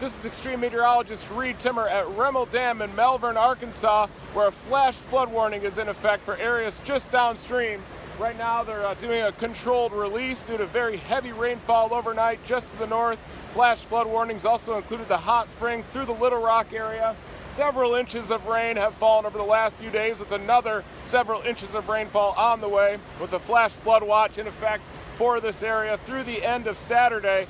This is extreme meteorologist Reed Timmer at Remmel Dam in Malvern, Arkansas, where a flash flood warning is in effect for areas just downstream. Right now they're doing a controlled release due to very heavy rainfall overnight just to the north. Flash flood warnings also included the hot springs through the Little Rock area. Several inches of rain have fallen over the last few days, with another several inches of rainfall on the way, with a flash flood watch in effect for this area through the end of Saturday.